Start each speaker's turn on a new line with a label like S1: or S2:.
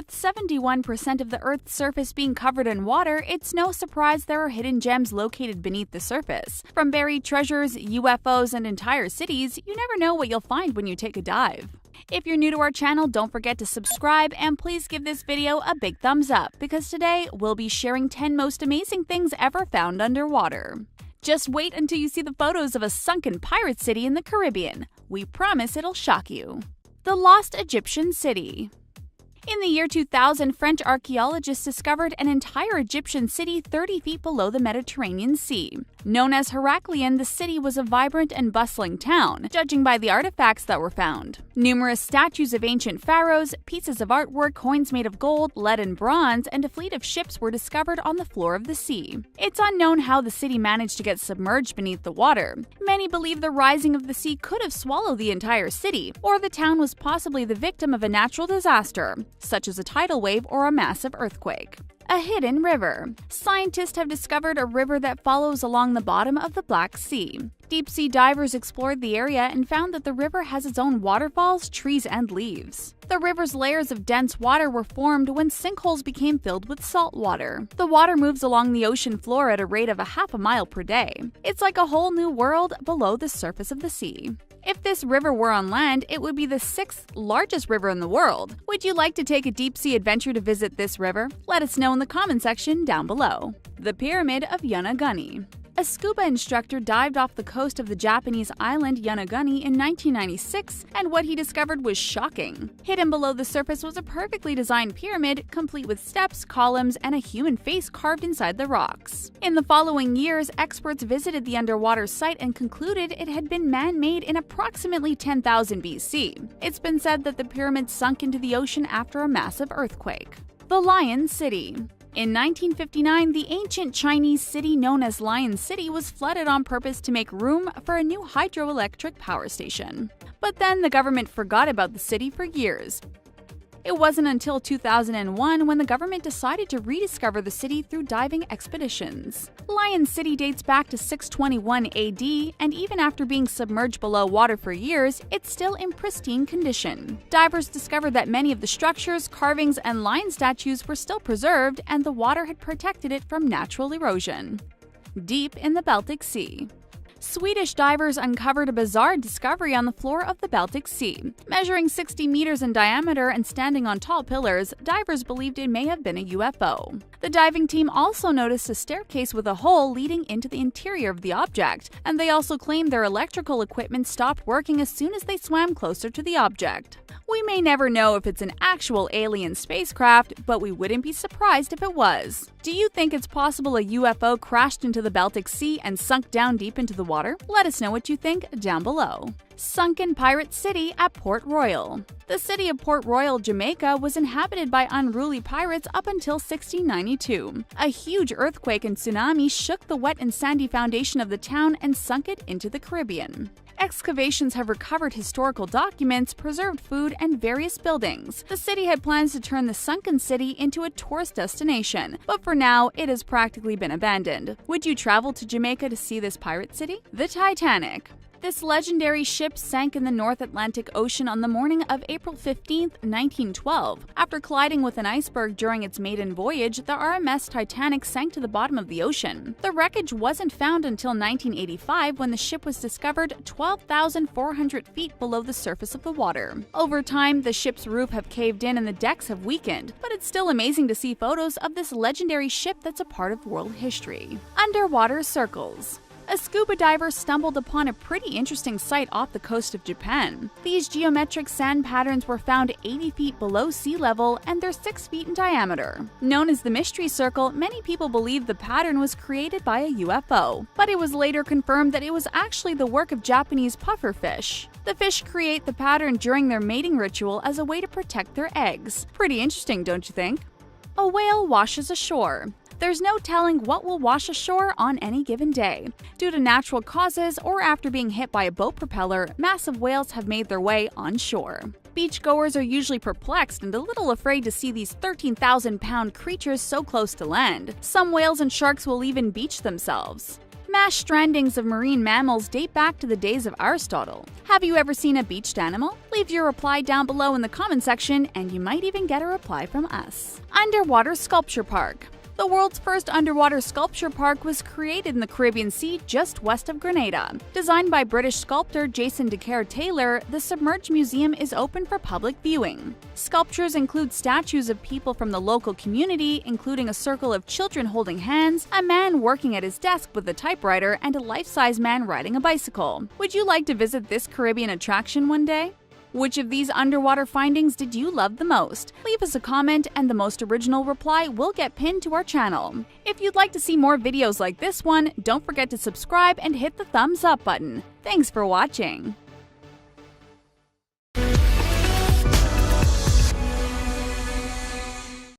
S1: With 71% of the Earth's surface being covered in water, it's no surprise there are hidden gems located beneath the surface. From buried treasures, UFOs, and entire cities, you never know what you'll find when you take a dive. If you're new to our channel, don't forget to subscribe and please give this video a big thumbs up because today we'll be sharing 10 most amazing things ever found underwater. Just wait until you see the photos of a sunken pirate city in the Caribbean. We promise it'll shock you. The Lost Egyptian City. In the year 2000, French archaeologists discovered an entire Egyptian city 30 feet below the Mediterranean Sea. Known as Heraklion, the city was a vibrant and bustling town, judging by the artifacts that were found. Numerous statues of ancient pharaohs, pieces of artwork, coins made of gold, lead, and bronze, and a fleet of ships were discovered on the floor of the sea. It's unknown how the city managed to get submerged beneath the water. Many believe the rising of the sea could have swallowed the entire city, or the town was possibly the victim of a natural disaster, such as a tidal wave or a massive earthquake. A hidden river. Scientists have discovered a river that follows along the bottom of the Black Sea. Deep-sea divers explored the area and found that the river has its own waterfalls, trees, and leaves. The river's layers of dense water were formed when sinkholes became filled with salt water. The water moves along the ocean floor at a rate of half a mile per day. It's like a whole new world below the surface of the sea. If this river were on land, it would be the 6th largest river in the world. Would you like to take a deep-sea adventure to visit this river? Let us know in the comment section down below. The Pyramid of Yonaguni. A scuba instructor dived off the coast of the Japanese island Yonaguni in 1996, and what he discovered was shocking. Hidden below the surface was a perfectly designed pyramid, complete with steps, columns, and a human face carved inside the rocks. In the following years, experts visited the underwater site and concluded it had been man-made in approximately 10,000 BC. It's been said that the pyramid sunk into the ocean after a massive earthquake. The Lion City. In 1959, the ancient Chinese city known as Lion City was flooded on purpose to make room for a new hydroelectric power station. But then the government forgot about the city for years. It wasn't until 2001 when the government decided to rediscover the city through diving expeditions. Lion City dates back to 621 AD, and even after being submerged below water for years, it's still in pristine condition. Divers discovered that many of the structures, carvings, and lion statues were still preserved, and the water had protected it from natural erosion. Deep in the Baltic Sea. Swedish divers uncovered a bizarre discovery on the floor of the Baltic Sea. Measuring 60 meters in diameter and standing on tall pillars, divers believed it may have been a UFO. The diving team also noticed a staircase with a hole leading into the interior of the object, and they also claimed their electrical equipment stopped working as soon as they swam closer to the object. We may never know if it's an actual alien spacecraft, but we wouldn't be surprised if it was. Do you think it's possible a UFO crashed into the Baltic Sea and sunk down deep into the water? Let us know what you think down below. Sunken pirate city at Port Royal. The city of Port Royal, Jamaica was inhabited by unruly pirates up until 1692. A huge earthquake and tsunami shook the wet and sandy foundation of the town and sunk it into the Caribbean. Excavations have recovered historical documents, preserved food, and various buildings. The city had plans to turn the sunken city into a tourist destination, but for now, it has practically been abandoned. Would you travel to Jamaica to see this pirate city? The Titanic. This legendary ship sank in the North Atlantic Ocean on the morning of April 15, 1912. After colliding with an iceberg during its maiden voyage, the RMS Titanic sank to the bottom of the ocean. The wreckage wasn't found until 1985 when the ship was discovered 12,400 feet below the surface of the water. Over time, the ship's roof have caved in and the decks have weakened, but it's still amazing to see photos of this legendary ship that's a part of world history. Underwater circles. A scuba diver stumbled upon a pretty interesting sight off the coast of Japan. These geometric sand patterns were found 80 feet below sea level and they're 6 feet in diameter. Known as the Mystery Circle, many people believe the pattern was created by a UFO, but it was later confirmed that it was actually the work of Japanese pufferfish. The fish create the pattern during their mating ritual as a way to protect their eggs. Pretty interesting, don't you think? A whale washes ashore. There's no telling what will wash ashore on any given day. Due to natural causes or after being hit by a boat propeller, massive whales have made their way on shore. Beachgoers are usually perplexed and a little afraid to see these 13,000-pound creatures so close to land. Some whales and sharks will even beach themselves. Mass strandings of marine mammals date back to the days of Aristotle. Have you ever seen a beached animal? Leave your reply down below in the comment section, and you might even get a reply from us. Underwater Sculpture Park. The world's first underwater sculpture park was created in the Caribbean Sea just west of Grenada. Designed by British sculptor Jason Decatur Taylor, the Submerged Museum is open for public viewing. Sculptures include statues of people from the local community, including a circle of children holding hands, a man working at his desk with a typewriter, and a life-size man riding a bicycle. Would you like to visit this Caribbean attraction one day? Which of these underwater findings did you love the most? Leave us a comment, and the most original reply will get pinned to our channel. If you'd like to see more videos like this one, don't forget to subscribe and hit the thumbs up button. Thanks for watching!